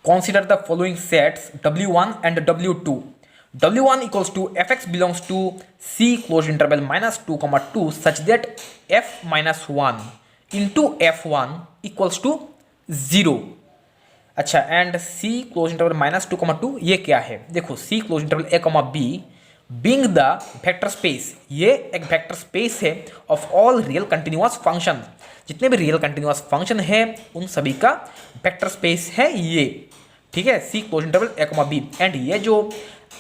consider the following sets W1 and W2. W1 equals to fx belongs to C closed interval minus 2 comma 2 such that f minus 1 into f1 equals to 0. अच्छा, and C close interval minus 2 comma 2 ये क्या है? देखो C close interval A comma B being the vector space, ये एक vector space है of all real continuous function, जितने भी रियल कंटिन्यूअस फंक्शन है उन सभी का वेक्टर स्पेस है ये, ठीक है, C close interval A comma B। And ये जो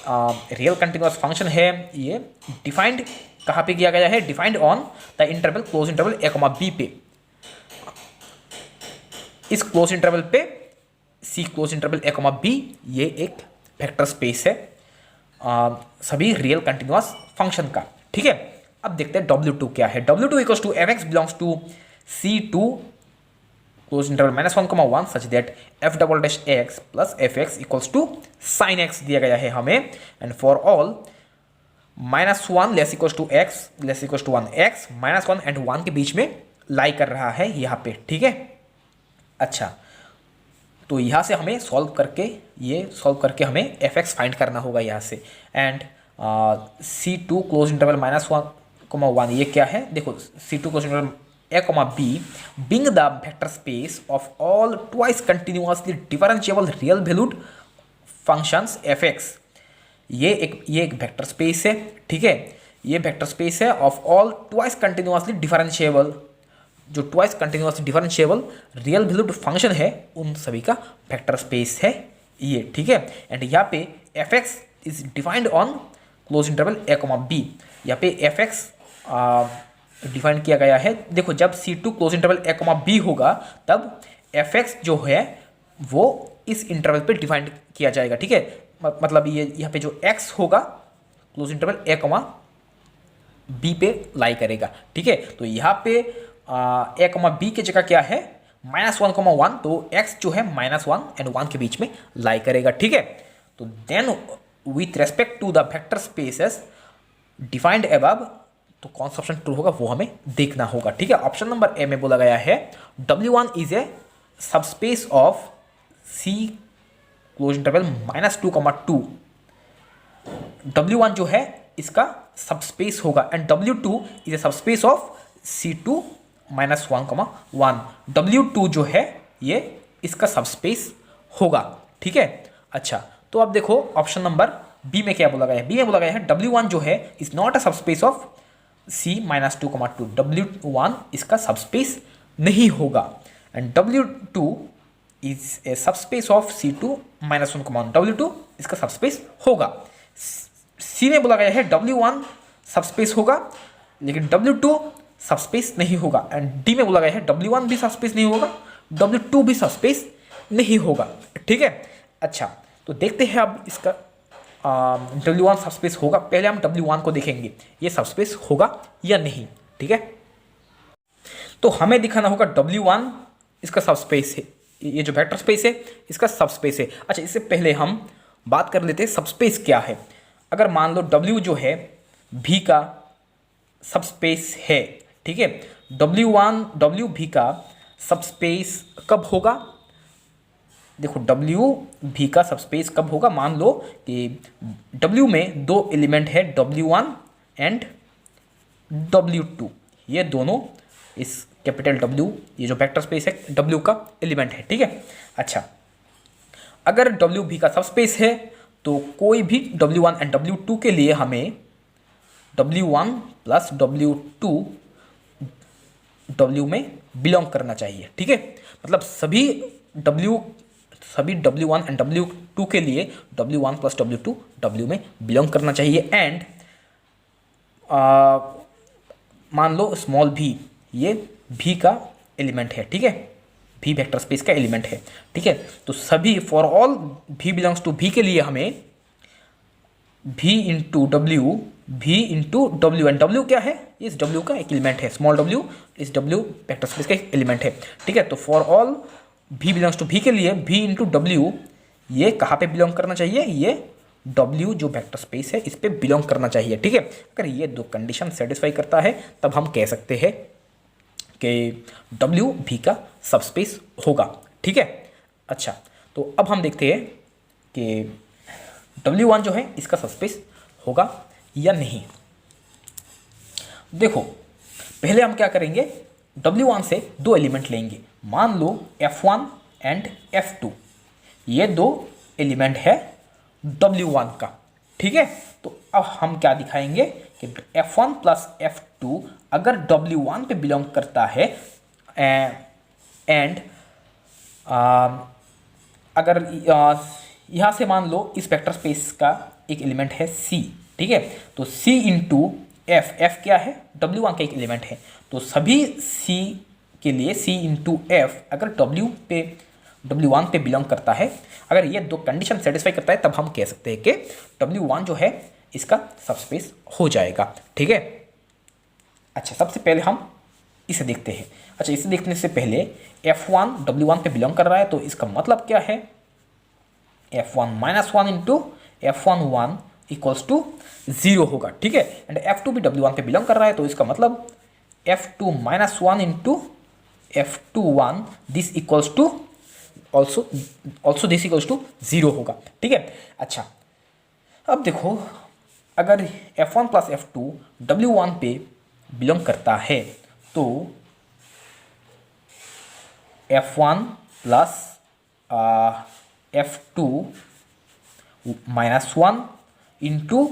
रियल कंटिन्यूअस फंक्शन है ये डिफाइंड कहाँ पे किया गया है? Defined on the interval close interval A comma B पे। इस क्लोज इंटरवल पे C close interval A comma B ये एक वेक्टर स्पेस है सभी रियल कंटिन्यूअस फंक्शन का, ठीक है। अब देखते हैं W2 क्या है। W2 equals to fx belongs to C2 close interval minus 1 comma 1 such that f double dash x plus fx equals to sine x दिया गया है हमें। And for all minus 1 less equals to x less equals to 1 x minus 1 and 1 के बीच में लाई कर रहा है यहाँ पे, ठीक है। अच्छा, तो यहाँ से हमें सॉल्व करके हमें fx फाइंड करना होगा यहाँ से। And C2 close interval minus 1 comma 1 ये क्या है? देखो C2 close interval A comma B being the vector space of all twice continuously differentiable real valued functions fx, ये एक वेक्टर स्पेस है, ठीक है। ये वेक्टर स्पेस है of all twice continuously differentiable, जो twice continuously differentiable real valued function है उन सभी का वेक्टर स्पेस है ये, ठीक है। एंड यहाँ पे fx is defined on close interval A comma B। यहाँ पे fx डिफाइन किया गया है। देखो जब C2 close interval A comma B होगा तब fx जो है वो इस इंटरवल पे डिफाइंड किया जाएगा, ठीक है। मतलब ये यहाँ पे जो x होगा close interval A comma B पे लाई करेगा, ठीक है। तो यहाँ पे A कॉमा B की जगह क्या है? माइनस 1 कॉमा 1, तो x जो है माइनस 1 एंड 1 के बीच में लाई करेगा, ठीक है। तो then with respect to the vector spaces defined above, तो कौन सा ऑप्शन ट्रू होगा वो हमें देखना होगा, ठीक है। ऑप्शन नंबर ए में बोला गया है W1 is a subspace of C close interval minus 2 comma 2। W1 जो है इसका सबस्पेस होगा and W2 is a subspace of C2 minus 1 comma 1। W2 जो है ये इसका सबस्पेस होगा, ठीक है। अच्छा, तो अब देखो ऑप्शन नंबर बी में क्या बोला गया है। बी में बोला गया है W1 जो है is not a subspace of C minus 2 comma 2। W1 इसका सबस्पेस नहीं होगा and W2 is a subspace of C2 minus 1 comma 1। W2 इसका सबस्पेस होगा। C में बोला गया है W1 सबस्पेस होगा लेकिन W2 सबस्पेस नहीं होगा एंड डी में बोला गया है W1 भी सबस्पेस नहीं होगा, W2 भी सबस्पेस नहीं होगा, ठीक है। अच्छा, तो देखते हैं अब इसका W1 सबस्पेस होगा। पहले हम W1 को देखेंगे ये सबस्पेस होगा या नहीं, ठीक है। तो हमें दिखाना होगा W1 इसका सबस्पेस है, ये जो वेक्टर स्पेस है इसका सबस्पेस है। अच्छा, इससे पहले हम बात कर लेते हैं सबस्पेस क्या है। अगर मान लो W जो है V का सबस्पेस है, ठीक है, W V का सबस्पेस कब होगा? देखो W V का सबस्पेस कब होगा? मान लो कि W में दो एलिमेंट है W1 एंड W2, ये दोनों इस कैपिटल W, ये जो वेक्टर स्पेस है W का एलिमेंट है, ठीक है। अच्छा, अगर W V का सबस्पेस है तो कोई भी W1 एंड W2 के लिए हमें W1 प्लस W2 W में बिलोंग करना चाहिए, ठीक है। मतलब सभी W1 एंड W2 के लिए W1 प्लस W2 W में बिलोंग करना चाहिए। एंड मान लो स्मॉल v ये V का एलिमेंट है, ठीक है, V वेक्टर स्पेस का एलिमेंट है, ठीक है। तो सभी for all V belongs to V के लिए हमें V into W and W क्या है? इस W का एक एलिमेंट है, स्मॉल w इस W वेक्टर स्पेस का एक एलिमेंट है, ठीक है। तो for all V belongs to V के लिए V इंटू W ये कहाँ पे बिलोंग करना चाहिए? ये W जो वेक्टर स्पेस है इस पे बिलोंग करना चाहिए, ठीक है। अगर ये दो कंडीशन सेटिस्फाई करता है तब हम कह सकते हैं कि W V का सबस्पेस होगा, ठीक है। अच्छा, तो अब हम देखते हैं कि W1 जो है इसका सबस्पेस होगा या नहीं। देखो पहले हम क्या करेंगे, W1 से दो एलिमेंट लेंगे। मान लो F1 एंड F2, ये दो एलिमेंट है W1 का, ठीक है। तो अब हम क्या दिखाएंगे कि F1 प्लस F2 अगर W1 पे बिलोंग करता है एंड अगर यहाँ से मान लो इस वेक्टर स्पेस का एक एलिमेंट है C, ठीक है। तो C इंटू F क्या है, W1 का एक एलिमेंट है। तो सभी C के लिए C इंटू F अगर W1 पे बिलोंग करता है, अगर ये दो कंडीशन सेटिस्फाई करता है, तब हम कह सकते हैं कि W1 जो है इसका सबस्पेस हो जाएगा, ठीक है। अच्छा, सबसे पहले हम इसे देखते हैं। अच्छा, इसे देखने से पहले F1 W1 पे बिलोंग कर रहा है, तो इसका मतलब क्या है, F1 minus 1 into F1 equals to 0 होगा, ठीक है। एंड F2 भी W1 पे बिलोंग कर रहा है, तो इसका मतलब F2 minus 1 into F2 this equals to also this equals to 0 होगा, ठीक है। अच्छा, अब देखो अगर F1 प्लस F2 W1 पे बिलोंग करता है, तो F1 plus F2 minus 1 into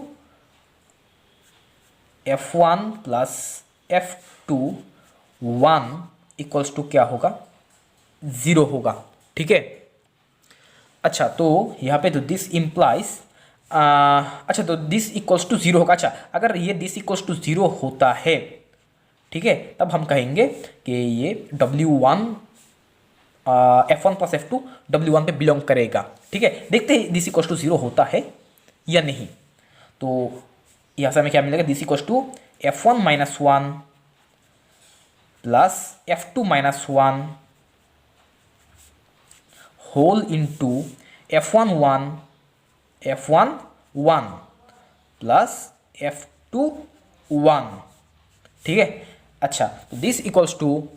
F1 plus F2 equals to क्या होगा, 0 होगा, ठीक है। अच्छा, तो यहाँ पे तो दिस इम्प्लाइज अच्छा, तो दिस इक्वल्स टू 0 होगा। अच्छा, अगर ये दिस इक्वल्स टू 0 होता है, ठीक है, तब हम कहेंगे कि ये W1 F1 plus F2 W1 पे बिलोंग करेगा, ठीक है। देखते हैं दिस इक्वल्स टू 0 होता है या नहीं। तो यहाँ से हमें क्या मिलेगा, this equals to F1 minus 1 plus F2 minus 1 whole into F1 plus F2 ठीक है। अच्छा, तो this equals to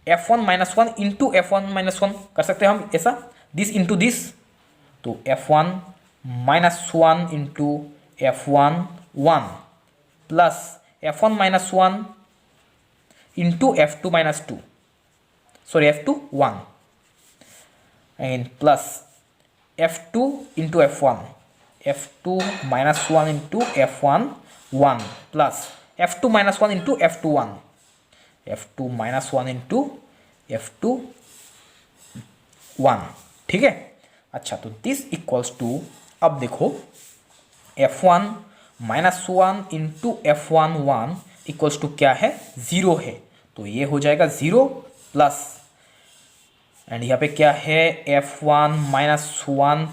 F1 minus 1 into F1 minus 1 कर सकते हैं हम ऐसा, दिस इंटू दिस, तो F1 minus 1 into F1 plus F1 minus 1 into F2 minus 2, sorry F2 and plus F2 into F2 minus 1 into F1 plus F2 minus 1 into F2 minus 1 into F2 ठीक है। अच्छा, तो this equals to, अब देखो F1 minus 1 into F1 equals to क्या है, 0 है। तो ये हो जाएगा 0 प्लस, एंड यहाँ पे क्या है, F1 माइनस 1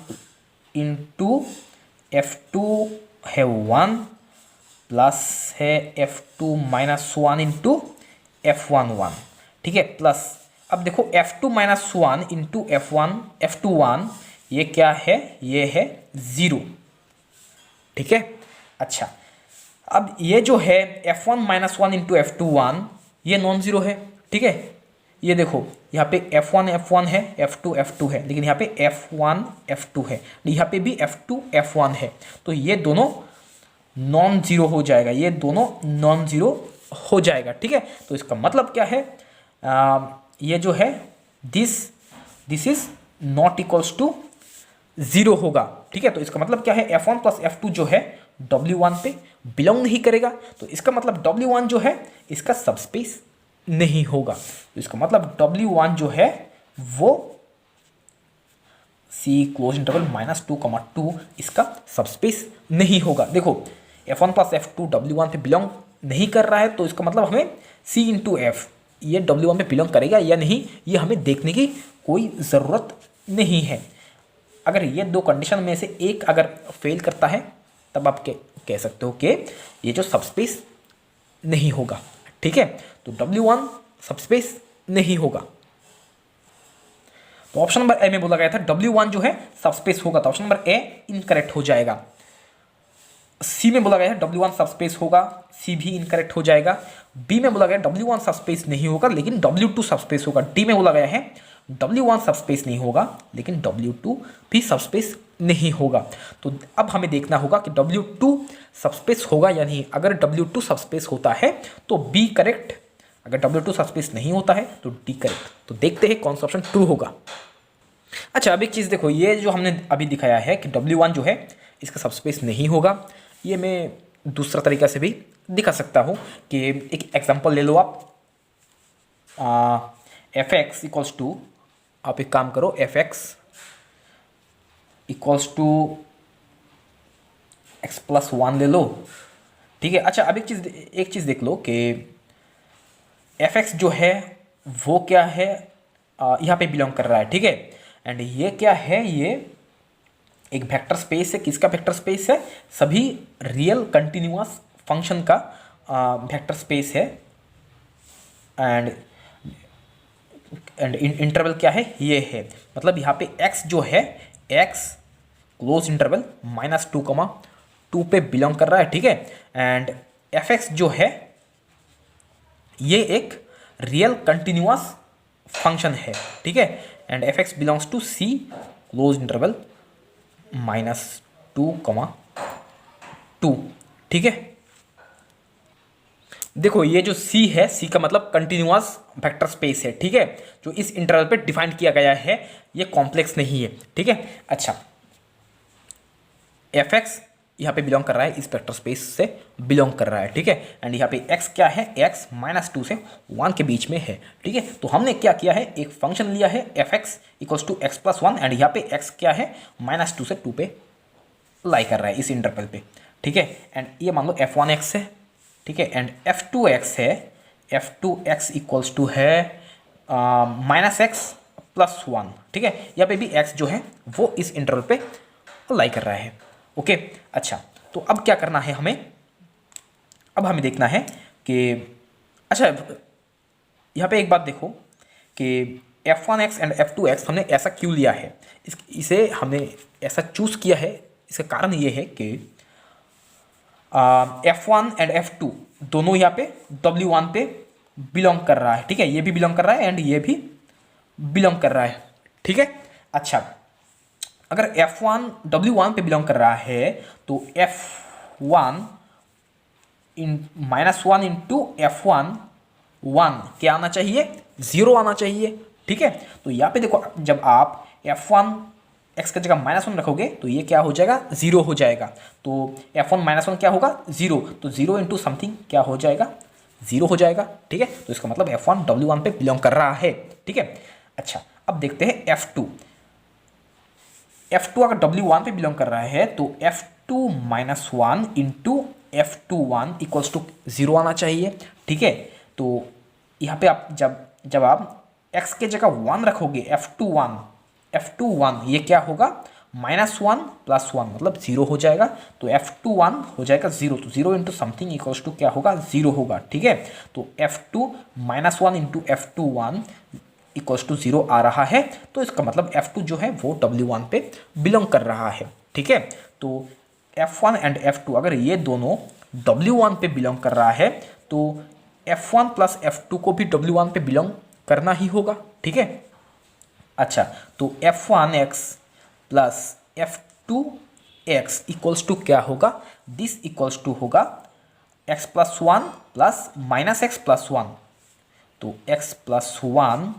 इंटू F2 है 1 प्लस है F2 माइनस 1 इंटू F1 ठीक है, प्लस अब देखो F2 माइनस 1 इंटू F2 ये क्या है, ये है 0, ठीक है। अच्छा, अब ये जो है F1 माइनस 1 इंटू F2 ये नॉन ज़ीरो है, ठीक है। ये देखो यहाँ पे F1 है, F2 है, लेकिन यहाँ पे F1 है, यहाँ पे भी F2 है, तो ये दोनों नॉन ज़ीरो हो जाएगा, ये दोनों नॉन ज़ीरो हो जाएगा, ठीक है। तो इसका मतलब क्या है, ये जो है this is not equals to 0 होगा, ठीक है। तो इसका मतलब क्या है, F1 प्लस F2 जो है W1 पे बिलोंग नहीं करेगा, तो इसका मतलब W1 जो है इसका सबस्पेस नहीं होगा। तो इसका मतलब W1 जो है वो C क्लोज इंटरवल -2, इसका सबस्पेस नहीं होगा। देखो F1 प्लस F2 W1 पे बिलोंग नहीं कर रहा है, तो इसका मतलब हमें C इंटू F ये W1 पे बिलोंग करेगा या नहीं, ये हमें देखने की कोई ज़रूरत नहीं है। अगर ये दो कंडीशन में से एक अगर फेल करता है, तब आप कह सकते हो कि ये जो सबस्पेस नहीं होगा, ठीक है। तो W1 सबस्पेस नहीं होगा। तो ऑप्शन नंबर ए में बोला गया था W1 जो है सबस्पेस होगा, तो ऑप्शन नंबर ए इनकरेक्ट हो जाएगा। सी में बोला गया है W1 सबस्पेस होगा, सी भी इनकरेक्ट हो जाएगा। बी में बोला गया है W1 सबस्पेस नहीं होगा लेकिन W2 सबस्पेस होगा। डी में बोला गया है W1 सबस्पेस नहीं होगा लेकिन W2 भी सबस्पेस नहीं होगा। तो अब हमें देखना होगा कि W2 सबस्पेस होगा या नहीं। अगर W2 सबस्पेस होता है तो B करेक्ट, अगर W2 सबस्पेस नहीं होता है तो D करेक्ट। तो देखते हैं कौन सा ऑप्शन ट्रू होगा। अच्छा, अब एक चीज़ देखो, ये जो हमने अभी दिखाया है कि W1 जो है इसका सबस्पेस नहीं होगा, ये मैं दूसरा तरीका से भी दिखा सकता हूँ कि एक एग्जांपल ले लो आप। एफ एक्स इक्वल्स टू, आप एक काम करो, f x equals to x plus one ले लो, ठीक है। अच्छा, अब एक चीज़ देख लो कि एफ एक्स जो है वो क्या है, यहाँ पे बिलोंग कर रहा है, ठीक है। एंड ये क्या है, ये एक वेक्टर स्पेस है। किसका वेक्टर स्पेस है? सभी रियल कंटिन्यूअस फंक्शन का वेक्टर स्पेस है। एंड इंटरवल क्या है, ये है। मतलब यहाँ पे x जो है, x क्लोज इंटरवल -2, पे बिलोंग कर रहा है, ठीक है। एंड एफ एक्स जो है ये एक रियल कंटिन्यूअस फंक्शन है, ठीक है। And f x belongs to C close interval -2, ठीक है। देखो, ये जो C है, C का मतलब कंटिन्यूअस वेक्टर स्पेस है, ठीक है, जो इस इंटरवल पे डिफाइन किया गया है, ये कॉम्प्लेक्स नहीं है, ठीक है। अच्छा, एफ एक्स यहाँ पे बिलोंग कर रहा है, इस वेक्टर स्पेस से बिलोंग कर रहा है, ठीक है। एंड यहाँ पे x क्या है, x -2 से 1 के बीच में है, ठीक है। तो हमने क्या किया है, एक फंक्शन लिया है f x equals to x plus one, and यहाँ पे x क्या है, -2 से 2 पे लाई कर रहा है इस इंटरवल पे, ठीक है। एंड ये मान लो f1x है, ठीक है। एंड f2x है, f2x इक्वल्स टू है -x प्लस 1, ठीक है। यहाँ पे भी x जो है वो इस इंटरवल पे लाई कर रहा है, ओके। अच्छा, तो अब क्या करना है हमें, अब हमें देखना है कि, अच्छा यहाँ पे एक बात देखो कि f1x एंड f2x हमने ऐसा क्यों लिया है, इसे हमने ऐसा चूज किया है। इसका कारण ये है कि f1 एंड f2 दोनों यहाँ पे w1 पे बिलोंग कर रहा है, ठीक है। ये भी बिलोंग कर रहा है एंड ये भी बिलोंग कर रहा है, ठीक है। अच्छा, अगर f1 w1 पे बिलोंग कर रहा है तो f1 -1 इंटू f1 1 क्या आना चाहिए, 0 आना चाहिए, ठीक है। तो यहाँ पे देखो, जब आप f1 x की जगह -1 रखोगे तो ये क्या हो जाएगा, 0 हो जाएगा। तो f1 -1 क्या होगा, 0। तो 0 इंटू समथिंग क्या हो जाएगा, 0 हो जाएगा, ठीक है। तो इसका मतलब f1 w1 पे बिलोंग कर रहा है, ठीक है। अच्छा, अब देखते हैं f2 अगर w1 पे बिलोंग कर रहा है तो f2 -1 into f21 equals to 0 आना चाहिए, ठीक है। तो यहाँ पे आप जब आप x के जगह 1 रखोगे, f21 ये क्या होगा, -1 प्लस 1 मतलब 0 हो जाएगा। तो f21 हो जाएगा 0। तो 0 इंटू समथिंग इक्वल्स टू क्या होगा, 0 होगा, ठीक है। तो f2 -1 into f21 equals to 0 आ रहा है। तो इसका मतलब f2 जो है वो w1 पे बिलोंग कर रहा है, ठीक है। तो f1 एंड f2 अगर ये दोनों w1 पे बिलोंग कर रहा है तो f1 प्लस f2 को भी w1 पे बिलोंग करना ही होगा, ठीक है। अच्छा, तो f1x plus f2x equals to क्या होगा, दिस इक्वल्स टू होगा x plus 1 plus -x plus 1। तो x plus 1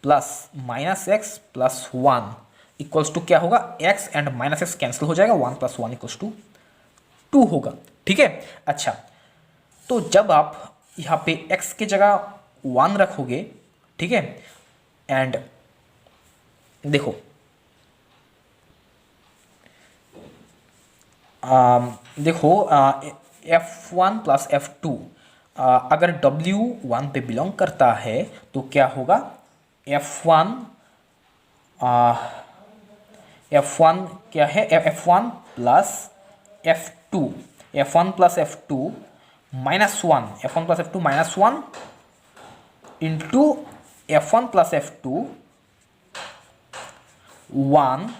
plus -x plus 1 equals to क्या होगा, x एंड -x कैंसिल हो जाएगा, 1 प्लस 1 इक्वल्स टू 2 होगा, ठीक है। अच्छा, तो जब आप यहाँ पे x की जगह 1 रखोगे, ठीक है, एंड देखो f1 प्लस f2 अगर w1 पे बिलोंग करता है तो क्या होगा, f1 क्या है, f1 plus f2 -1 into f1 plus f2 1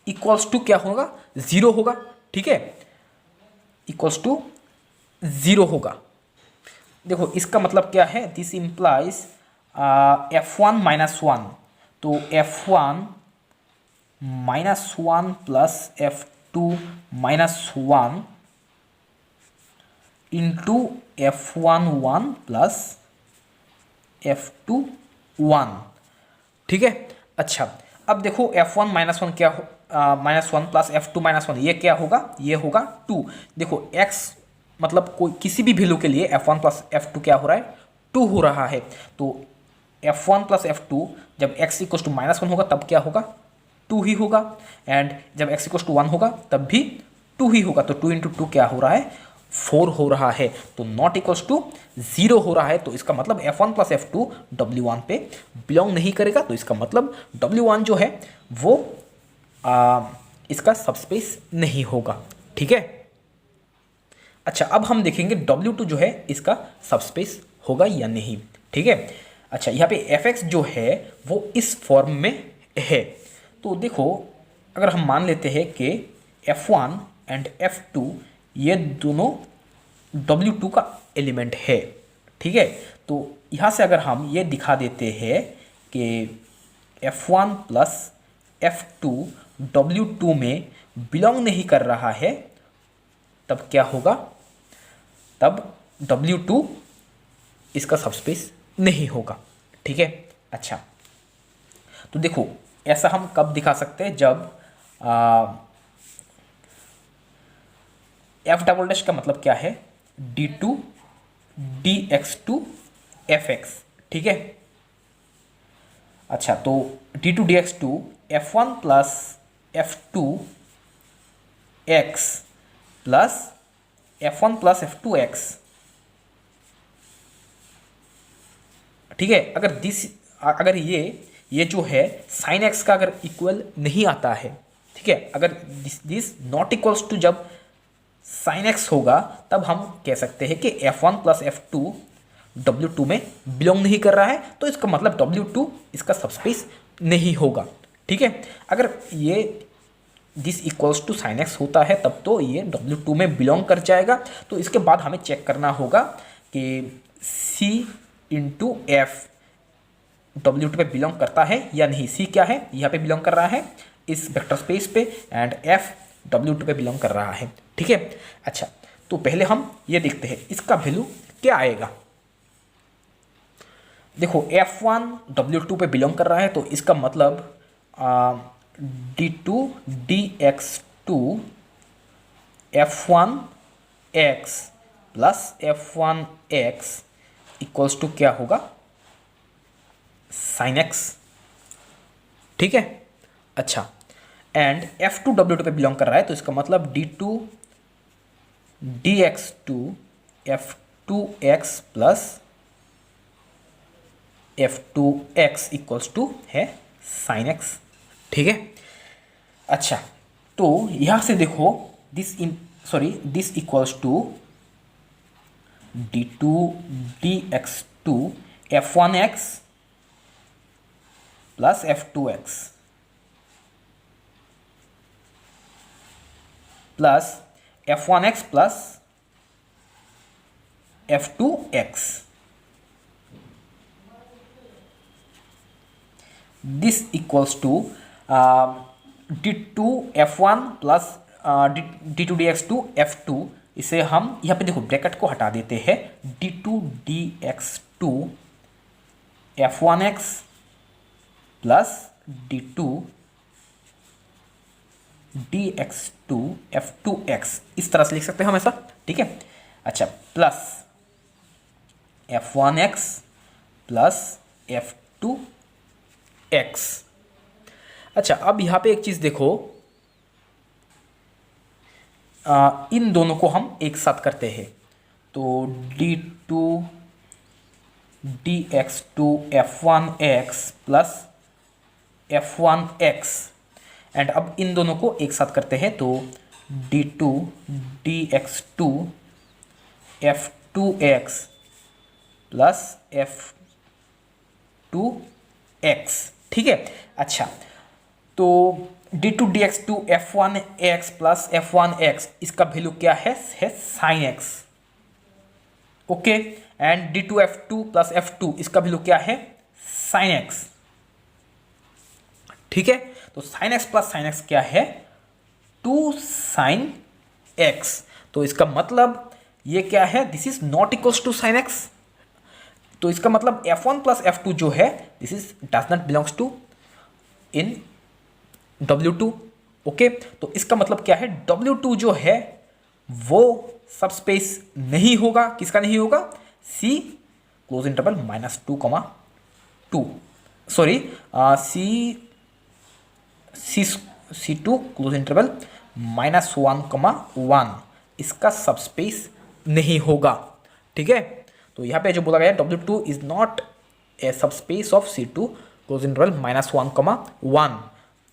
equals to क्या होगा, 0 होगा, ठीक है, इक्वल्स टू 0 होगा। देखो इसका मतलब क्या है, दिस इंप्लाइज f1 -1, तो F1 -1 plus F2 -1 into F1 plus F2 1। ठीक है। अच्छा, अब देखो F1 -1 क्या हो, -1 प्लस F2 -1 ये क्या होगा, ये होगा 2। देखो x मतलब कोई किसी भी वैल्यू के लिए F1 प्लस F2 क्या हो रहा है, 2 हो रहा है। तो F1 प्लस F2 जब x इक्वल टू -1 होगा तब क्या होगा, 2 ही होगा। एंड जब x इक्वल टू 1 होगा तब भी 2 ही होगा। तो 2 इंटू 2 क्या हो रहा है, 4 हो रहा है। तो नॉट इक्वल्स टू 0 हो रहा है। तो इसका मतलब F1 प्लस F2 W1 पे बिलोंग नहीं करेगा। तो इसका मतलब W1 जो है वो इसका सबस्पेस नहीं होगा। ठीक है। अच्छा, अब हम देखेंगे W2 जो है इसका सबस्पेस होगा या नहीं। ठीक है। अच्छा, यहाँ पे Fx जो है वो इस फॉर्म में है। तो देखो, अगर हम मान लेते हैं कि F1 एंड F2 ये दोनों W2 का एलिमेंट है। ठीक है। तो यहाँ से अगर हम ये दिखा देते हैं कि F1 प्लस F2 W2 में बिलोंग नहीं कर रहा है, तब क्या होगा, तब W2 इसका सबस्पेस नहीं होगा। ठीक है। अच्छा, तो देखो ऐसा हम कब दिखा सकते हैं, जब F डबल डैश का मतलब क्या है, D2 dx2 Fx। ठीक है। अच्छा, तो D2 dx2 F1 plus F2 x plus F1 plus F2 x। ठीक है। अगर ये जो है साइन एक्स का अगर इक्वल नहीं आता है, ठीक है, अगर दिस नॉट इक्वल्स टू जब साइन एक्स होगा तब हम कह सकते हैं कि F1 प्लस F2 W2 में बिलोंग नहीं कर रहा है। तो इसका मतलब W2 इसका सबस्पेस नहीं होगा। ठीक है। अगर ये this equals to sine x होता है तब तो ये W2 में बिलोंग कर जाएगा। तो इसके बाद हमें चेक करना होगा कि C इंटू एफ W2 पे बिलोंग करता है या नहीं। C क्या है, यहाँ पे बिलोंग कर रहा है इस वेक्टर स्पेस पे, एंड F W2 पे बिलोंग कर रहा है। ठीक है। अच्छा, तो पहले हम ये देखते हैं इसका वैल्यू क्या आएगा। देखो F1 W2 पे बिलोंग कर रहा है, तो इसका मतलब D2 dx2 F1 x plus F1 x equals to क्या होगा, साइन एक्स। ठीक है। अच्छा, एंड F2 W2 पे बिलोंग कर रहा है, तो इसका मतलब D2 dx2 F2x plus F2x equals to है साइन एक्स। ठीक है। अच्छा, तो यहां से देखो this equals to D2 dx2 F1x plus F2x plus F1x plus F2x। This equals to D2 F1 plus D2 dx2 F2। इसे हम यहाँ पे देखो ब्रैकेट को हटा देते हैं। D2 dx2 F1x plus D2 dx2 F2x, इस तरह से लिख सकते हैं हम ऐसा। ठीक है। अच्छा, प्लस F1x प्लस F2x। अच्छा, अब यहां पे एक चीज देखो, इन दोनों को हम एक साथ करते हैं, तो D2 dx2 F1x plus F1x, and अब इन दोनों को एक साथ करते हैं, तो D2 dx2 F2x plus F2x। ठीक है। अच्छा, तो D2 dx2 F1x plus F1x, इसका वैल्यू क्या है sine x. Okay. And D2 F2 plus F2, इसका वैल्यू क्या है, साइन एक्स। ठीक है, तो sine x plus sine x क्या है, 2 साइन एक्स। तो इसका मतलब ये क्या है, this is not equals to sine x. तो इसका मतलब f1 प्लस f2 जो है this is does not belongs to in W2। Okay, तो इसका मतलब क्या है, W2 जो है वो सबस्पेस नहीं होगा। किसका नहीं होगा, C close interval -2, sorry C2 close interval -1, इसका सबस्पेस नहीं होगा। ठीक है, तो यहाँ पे जो बोला गया W2 is not a subspace of C2 close interval -1,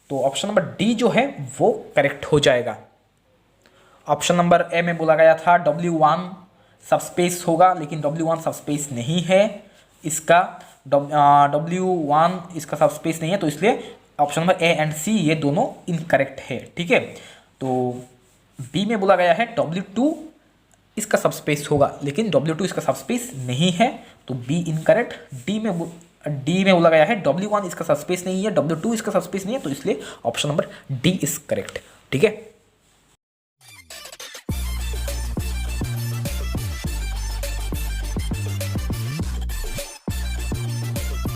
तो ऑप्शन नंबर डी जो है वो करेक्ट हो जाएगा। ऑप्शन नंबर ए में बोला गया था W1 सबस्पेस होगा, लेकिन W1 सबस्पेस नहीं है इसका, W1 इसका सबस्पेस नहीं है, तो इसलिए ऑप्शन नंबर ए एंड सी ये दोनों इनकरेक्ट है। ठीक है, तो बी में बोला गया है W2 इसका सबस्पेस होगा, लेकिन W2 इसका सबस्पेस नहीं है, तो बी इनकरेक्ट। डी में बोला गया है W1 इसका सबस्पेस नहीं है, W2 इसका सबस्पेस नहीं है, तो इसलिए option number D is correct. ठीक है।